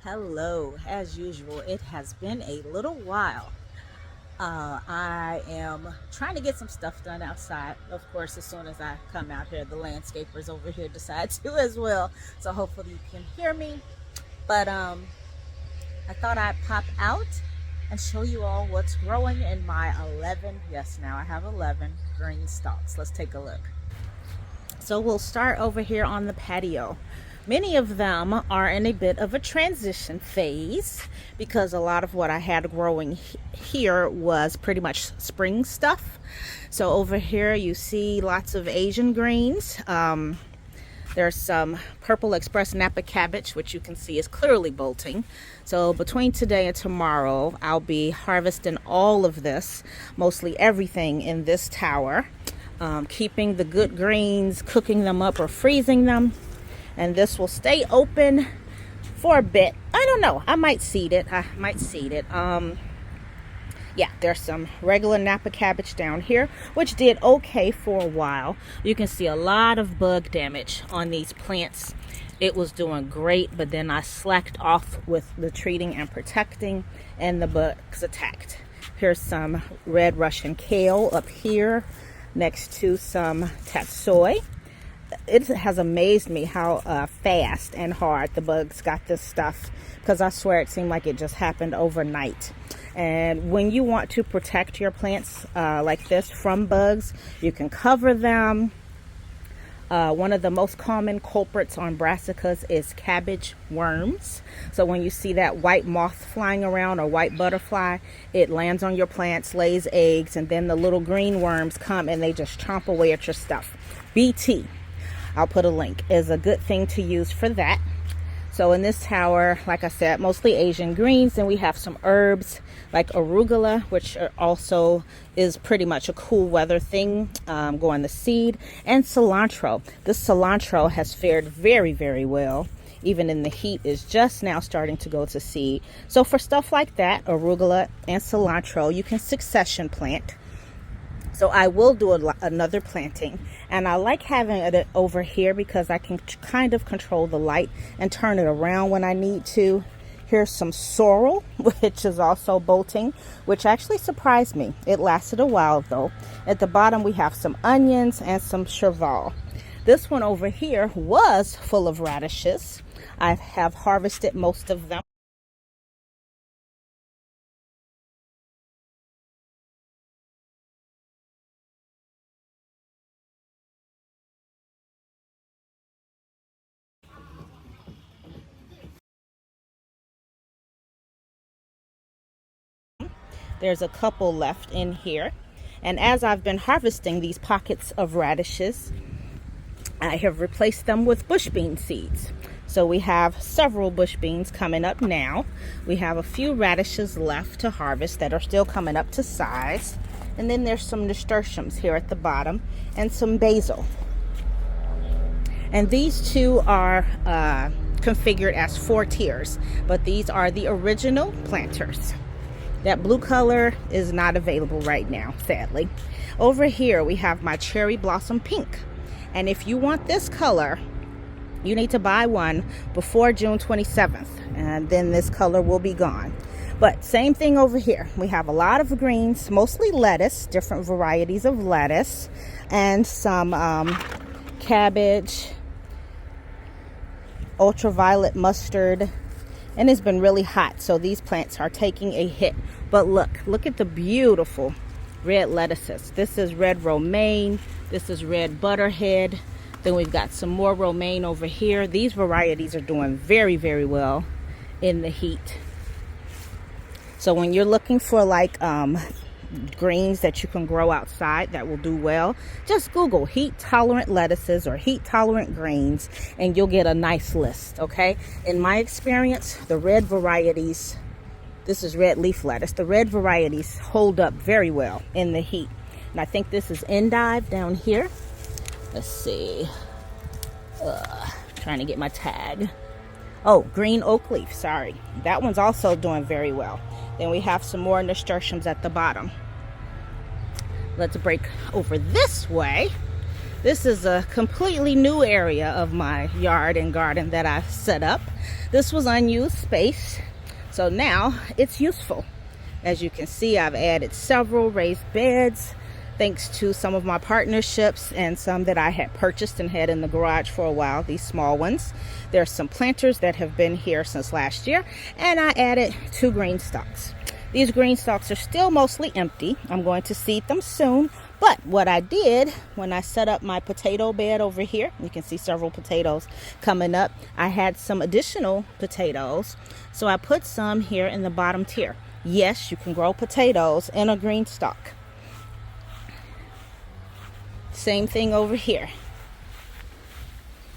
Hello, as usual, it has been a little while. I am trying to get some stuff done outside. Of course, as soon as I come out here, the landscapers over here decide to as well. So hopefully you can hear me. But I thought I'd pop out and show you all what's growing in my 11, yes, now I have 11 green stalks. Let's take a look. So we'll start over here on the patio. Many of them are in a bit of a transition phase because a lot of what I had growing here was pretty much spring stuff. So over here you see lots of Asian greens. There's some purple express Napa cabbage, which you can see is clearly bolting. So between today and tomorrow, I'll be harvesting all of this, mostly everything in this tower. Keeping the good greens, cooking them up or freezing them, and this will stay open for a bit. I don't know, I might seed it. Yeah, there's some regular Napa cabbage down here, which did okay for a while. You can see a lot of bug damage on these plants. It was doing great, but then I slacked off with the treating and protecting, and the bugs attacked. Here's some red Russian kale up here next to some tatsoi. It has amazed me how fast and hard the bugs got this stuff, because I swear it seemed like it just happened overnight. And when you want to protect your plants like this from bugs, you can cover them. One of the most common culprits on brassicas is cabbage worms. So when you see that white moth flying around or white butterfly, it lands on your plants, lays eggs, and then the little green worms come and they just chomp away at your stuff. BT, I'll put a link, is a good thing to use for that. So in this tower, like I said, mostly Asian greens, and we have some herbs like arugula, which also is pretty much a cool weather thing, going to seed, and cilantro. This cilantro has fared very, very well. Even in the heat, is just now starting to go to seed. So for stuff like that, arugula and cilantro, you can succession plant. So I will do another planting, and I like having it over here because I can kind of control the light and turn it around when I need to. Here's some sorrel, which is also bolting, which actually surprised me. It lasted a while though. At the bottom we have some onions and some cheval. This one over here was full of radishes. I have harvested most of them. There's a couple left in here. And as I've been harvesting these pockets of radishes, I have replaced them with bush bean seeds. So we have several bush beans coming up now. We have a few radishes left to harvest that are still coming up to size. And then there's some nasturtiums here at the bottom and some basil. And these two are configured as 4 tiers, but these are the original planters. That blue color is not available right now, sadly. Over here we have my cherry blossom pink. And if you want this color, you need to buy one before June 27th. And then this color will be gone. But same thing over here. We have a lot of greens, mostly lettuce, different varieties of lettuce, and some cabbage, ultraviolet mustard. And it's been really hot, so these plants are taking a hit. But look at the beautiful red lettuces. This is red romaine. This is red butterhead. Then we've got some more romaine over here. These varieties are doing very, very well in the heat. So when you're looking for like greens that you can grow outside that will do well, just Google heat tolerant lettuces or heat tolerant greens and you'll get a nice list. Okay, in my experience, the red varieties, this is red leaf lettuce, the red varieties hold up very well in the heat. And I think this is endive down here. Let's see, trying to get my tag. Oh, green oak leaf, sorry, that one's also doing very well. Then we have some more nasturtiums at the bottom. Let's break over this way. This is a completely new area of my yard and garden that I set up. This was unused space, so now it's useful. As you can see, I've added several raised beds thanks to some of my partnerships and some that I had purchased and had in the garage for a while, these small ones. There's some planters that have been here since last year, and I added 2 GreenStalks. These GreenStalks are still mostly empty. I'm going to seed them soon. But what I did when I set up my potato bed over here, you can see several potatoes coming up. I had some additional potatoes, so I put some here in the bottom tier. Yes, you can grow potatoes in a GreenStalk. Same thing over here.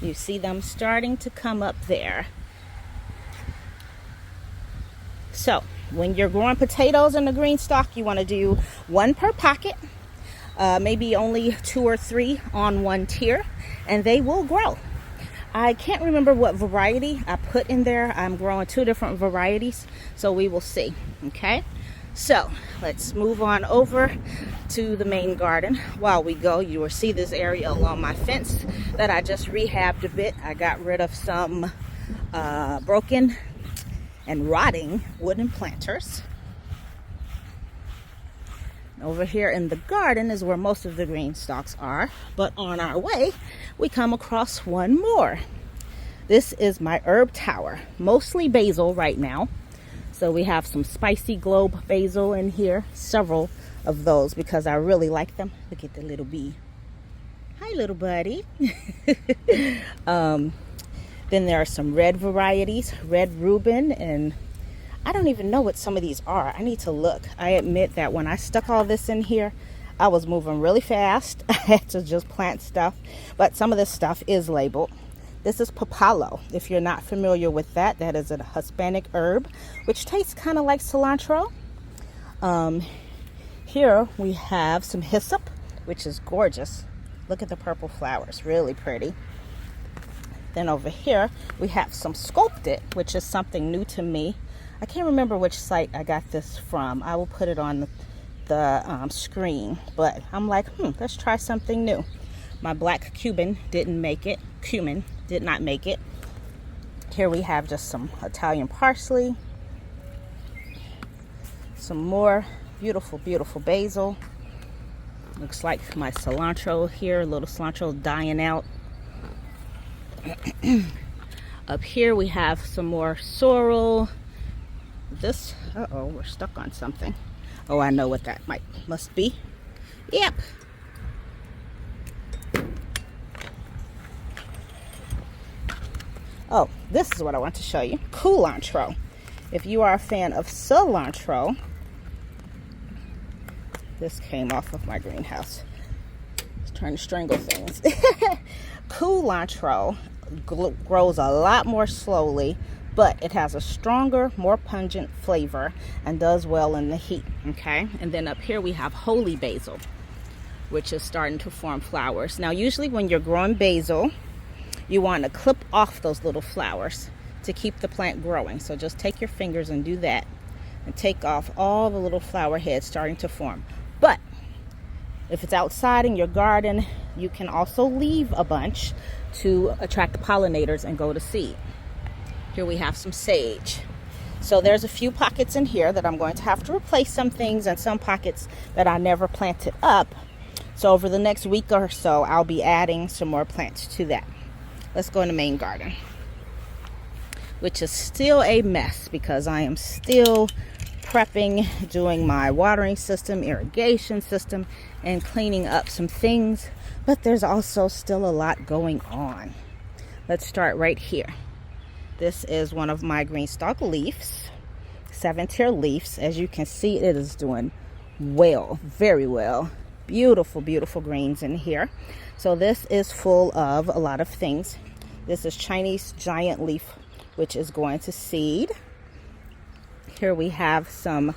You see them starting to come up there. So when you're growing potatoes in the GreenStalk, you want to do 1 per pocket. Maybe only 2 or 3 on 1 tier, and they will grow. I can't remember what variety I put in there. I'm growing 2 different varieties, so we will see. Okay, so let's move on over to the main garden. While we go, you will see this area along my fence that I just rehabbed a bit. I got rid of some broken and rotting wooden planters. Over here in the garden is where most of the GreenStalks are, but on our way we come across one more. This is my herb tower, mostly basil right now. So we have some spicy globe basil in here, several of those because I really like them. Look at the little bee. Hi, little buddy. Then there are some red varieties, red Reuben, and I don't even know what some of these are. I need to look. I admit that when I stuck all this in here, I was moving really fast. I had to just plant stuff, but some of this stuff is labeled. This is papalo. If you're not familiar with that, that is a Hispanic herb, which tastes kind of like cilantro. Here we have some hyssop, which is gorgeous. Look at the purple flowers, really pretty. Then over here, we have some sculpted, which is something new to me. I can't remember which site I got this from. I will put it on the screen, but I'm like, let's try something new. My black cumin did not make it. Here we have just some Italian parsley, some more beautiful, beautiful basil. Looks like my cilantro here, a little cilantro dying out. Up here we have some more sorrel. This, we're stuck on something. Oh, I know what that must be. Yep. Oh, this is what I want to show you. Culantro. If you are a fan of cilantro, this came off of my greenhouse. It's trying to strangle things. Culantro grows a lot more slowly, but it has a stronger, more pungent flavor and does well in the heat. Okay, and then up here we have holy basil, which is starting to form flowers. Now usually when you're growing basil, you want to clip off those little flowers to keep the plant growing. So just take your fingers and do that and take off all the little flower heads starting to form. But if it's outside in your garden, you can also leave a bunch to attract the pollinators and go to seed. Here we have some sage. So there's a few pockets in here that I'm going to have to replace some things, and some pockets that I never planted up. So over the next week or so, I'll be adding some more plants to that. Let's go in the main garden, which is still a mess because I am still prepping, doing my watering system, irrigation system, and cleaning up some things. But there's also still a lot going on. Let's start right here. This is one of my GreenStalk leaves, 7-tier leaves. As you can see, it is doing well, very well. Beautiful, beautiful greens in here. So this is full of a lot of things. This is Chinese giant leaf, which is going to seed. Here we have some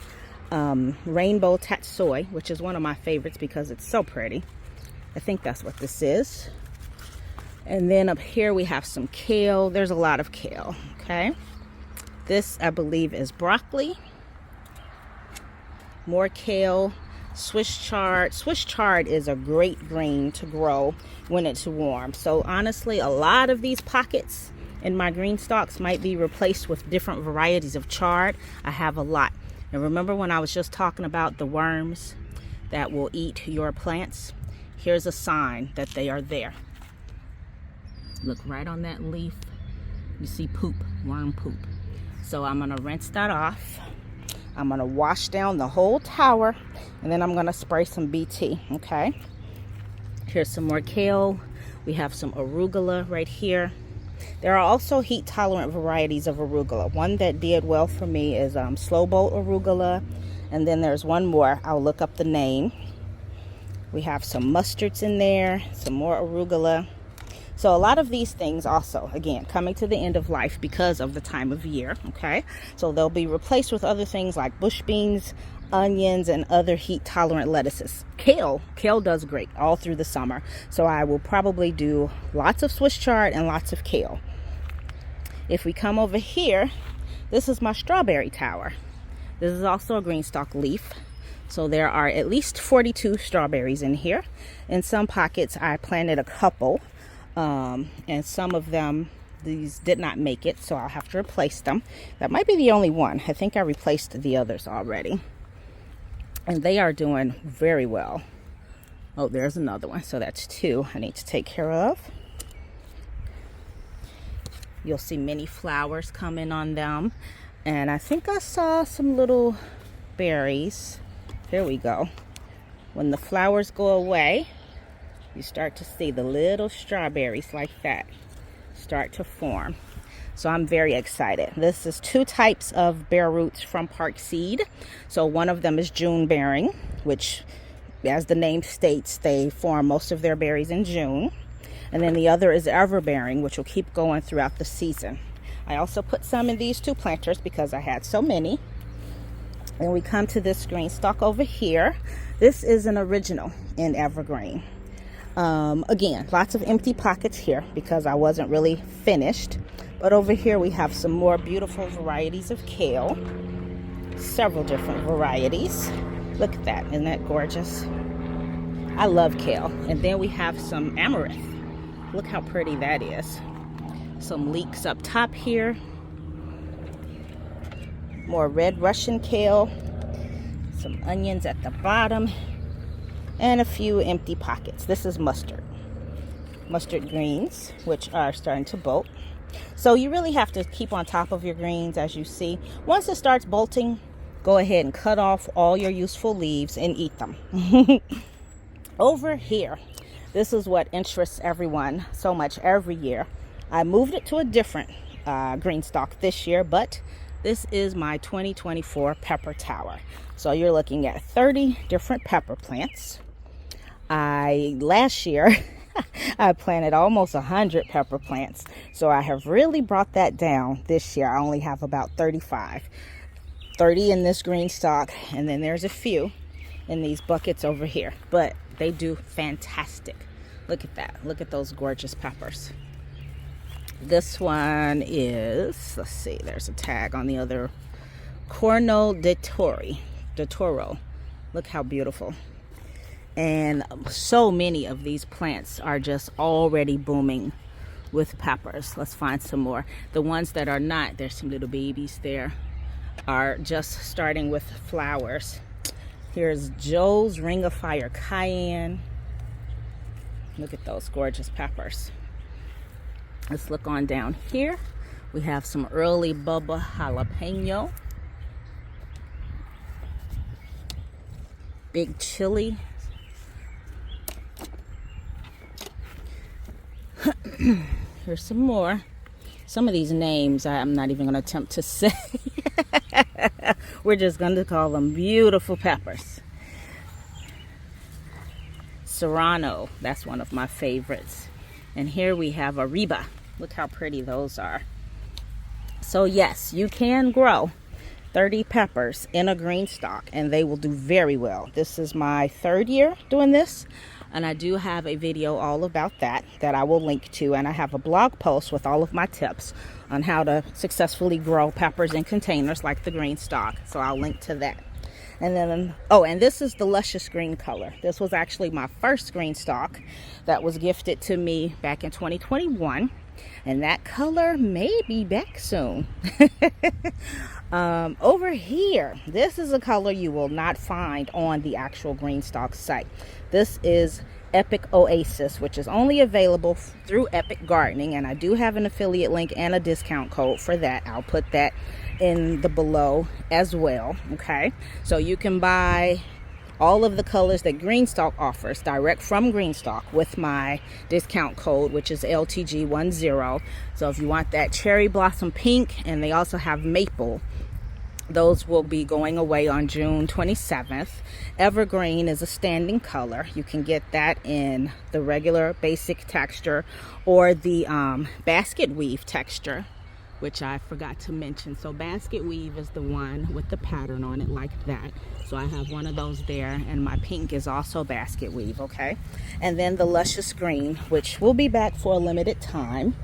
rainbow tatsoi, which is one of my favorites because it's so pretty. I think that's what this is. And then up here we have some kale. There's a lot of kale, okay? This, I believe, is broccoli. More kale. Swiss chard. Swiss chard is a great green to grow when it's warm. So honestly, a lot of these pockets in my green stalks might be replaced with different varieties of chard. I have a lot. And remember when I was just talking about the worms that will eat your plants? Here's a sign that they are there. Look right on that leaf. You see poop, worm poop. So I'm gonna rinse that off. I'm gonna wash down the whole tower, and then I'm gonna spray some BT, okay? Here's some more kale. We have some arugula right here. There are also heat tolerant varieties of arugula. One that did well for me is slow bolt arugula. And then there's one more, I'll look up the name. We have some mustards in there, some more arugula. So a lot of these things also, again, coming to the end of life because of the time of year, okay? So they'll be replaced with other things like bush beans, onions, and other heat tolerant lettuces. Kale does great all through the summer. So I will probably do lots of Swiss chard and lots of kale. If we come over here, this is my strawberry tower. This is also a GreenStalk leaf. So there are at least 42 strawberries in here. In some pockets, I planted a couple. And some of them, these did not make it, so I'll have to replace them. That might be the only one. I think I replaced the others already. And they are doing very well. Oh, there's another one. So that's 2 I need to take care of. You'll see many flowers coming on them. And I think I saw some little berries. Here we go. When the flowers go away, you start to see the little strawberries like that start to form. So I'm very excited. This is 2 types of bare roots from Park Seed. So one of them is June bearing, which as the name states, they form most of their berries in June. And then the other is ever bearing, which will keep going throughout the season. I also put some in these 2 planters because I had so many. And we come to this GreenStalk over here. This is an original in evergreen. Again, lots of empty pockets here because I wasn't really finished. But over here we have some more beautiful varieties of kale. Several different varieties. Look at that. Isn't that gorgeous? I love kale. And then we have some amaranth. Look how pretty that is. Some leeks up top here. More red Russian kale. Some onions at the bottom. And a few empty pockets. This is mustard greens, which are starting to bolt. So you really have to keep on top of your greens, as you see. Once it starts bolting, go ahead and cut off all your useful leaves and eat them. Over here, this is what interests everyone so much every year. I moved it to a different GreenStalk this year, but this is my 2024 pepper tower. So you're looking at 30 different pepper plants. Last year, I planted almost 100 pepper plants. So I have really brought that down this year. I only have about 35. 30 in this GreenStalk, and then there's a few in these buckets over here. But they do fantastic. Look at that. Look at those gorgeous peppers. This one is, let's see, there's a tag on the other. Corno de Toro. Look how beautiful. And so many of these plants are just already booming with peppers. Let's find some more. The ones that are not, there's some little babies there, are just starting with flowers. Here's Joe's Ring of Fire Cayenne. Look at those gorgeous peppers. Let's look on down here. We have some early Bubba jalapeno. Big chili. Here's some more. Some of these names I'm not even going to attempt to say. We're just going to call them beautiful peppers. Serrano, that's one of my favorites. And here we have Ariba. Look how pretty those are. So yes, you can grow 30 peppers in a GreenStalk and they will do very well. This is my 3rd year doing this, and I do have a video all about that I will link to, and I have a blog post with all of my tips on how to successfully grow peppers in containers like the GreenStalk, so I'll link to that. And then, oh, and this is the luscious green color. This was actually my first GreenStalk that was gifted to me back in 2021. And that color may be back soon. Over here, this is a color you will not find on the actual GreenStalk site. This is Epic Oasis, which is only available through Epic Gardening, and I do have an affiliate link and a discount code for that. I'll put that in the below as well. Okay, so you can buy all of the colors that GreenStalk offers direct from GreenStalk with my discount code, which is LTG10. So if you want that cherry blossom pink, and they also have maple, those will be going away on June 27th. Evergreen is a standing color. You can get that in the regular basic texture or the basket weave texture, which I forgot to mention. So basket weave is the one with the pattern on it like that. So I have one of those there, and my pink is also basket weave, okay? And then the luscious green, which will be back for a limited time.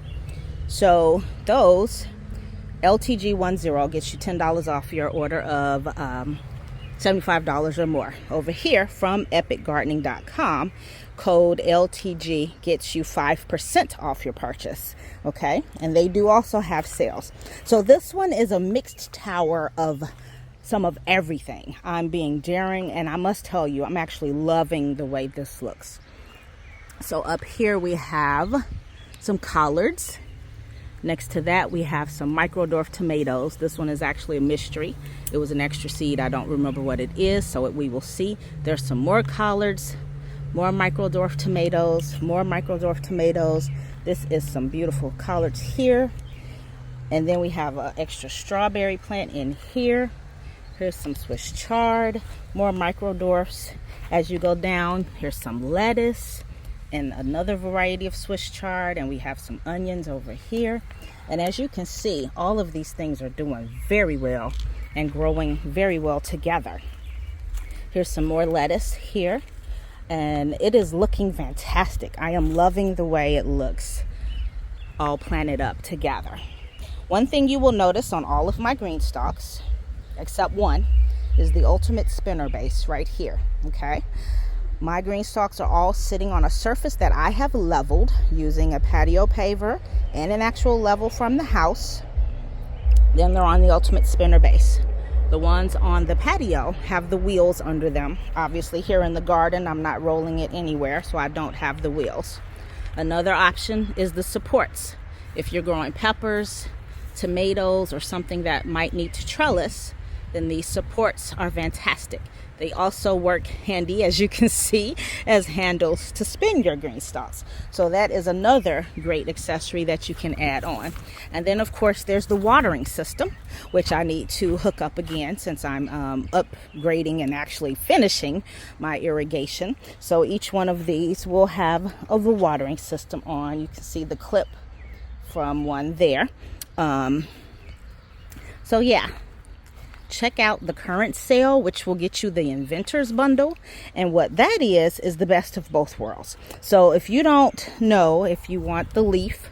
So those, LTG10 gets you $10 off your order of $75 or more. Over here from epicgardening.com, code LTG gets you 5% off your purchase. Okay, and they do also have sales. So this one is a mixed tower of some of everything. I'm being daring, and I must tell you, I'm actually loving the way this looks. So up here we have some collards. Next to that, we have some microdwarf tomatoes. This one is actually a mystery. It was an extra seed. I don't remember what it is, so we will see. There's some more collards, more microdwarf tomatoes, more microdwarf tomatoes. This is some beautiful collards here. And then we have an extra strawberry plant in here. Here's some Swiss chard, more microdwarfs. As you go down, here's some lettuce and another variety of Swiss chard, and we have some onions over here. And as you can see, all of these things are doing very well and growing very well together. Here's some more lettuce here, and it is looking fantastic. I am loving the way it looks all planted up together. One thing you will notice on all of my GreenStalks, except one, is the ultimate spinner base right here. Okay, my GreenStalks are all sitting on a surface that I have leveled using a patio paver and an actual level from the house. Then they're on the ultimate spinner base. The ones on the patio have the wheels under them. Obviously here in the garden, I'm not rolling it anywhere, so I don't have the wheels. Another option is the supports. If you're growing peppers, tomatoes, or something that might need to trellis, then these supports are fantastic. They also work handy, as you can see, as handles to spin your GreenStalks. So that is another great accessory that you can add on. And then, of course, there's the watering system, which I need to hook up again since I'm upgrading and actually finishing my irrigation. So each one of these will have a watering system on. You can see the clip from one there. So yeah. Check out the current sale, which will get you the Inventors Bundle. And what that is the best of both worlds. So if you don't know, if you want the leaf,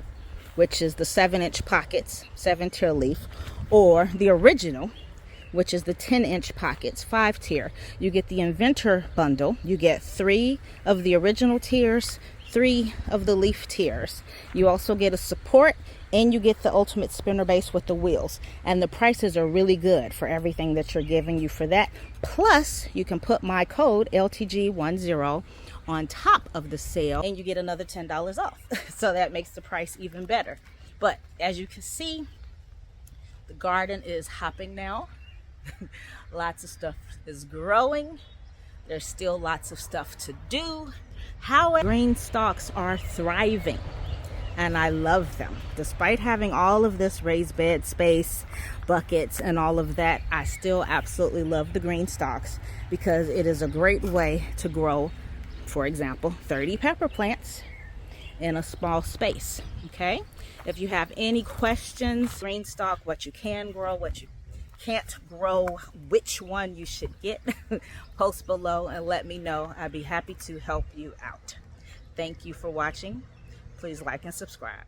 which is the 7-inch pockets, 7-tier leaf, or the original, which is the 10-inch pockets, 5-tier, you get the Inventor Bundle. You get 3 of the original tiers, 3 of the leaf tiers. You also get a support, and you get the ultimate spinner base with the wheels. And the prices are really good for everything that you're giving you for that. Plus, you can put my code LTG10 on top of the sale, and you get another $10 off. So that makes the price even better. But as you can see, the garden is hopping now. Lots of stuff is growing. There's still lots of stuff to do. However, GreenStalks are thriving. And I love them. Despite having all of this raised bed space, buckets, and all of that, I still absolutely love the GreenStalks because it is a great way to grow, for example, 30 pepper plants in a small space. Okay? If you have any questions, GreenStalk, what you can grow, what you can't grow, which one you should get, post below and let me know. I'd be happy to help you out. Thank you for watching. Please like and subscribe.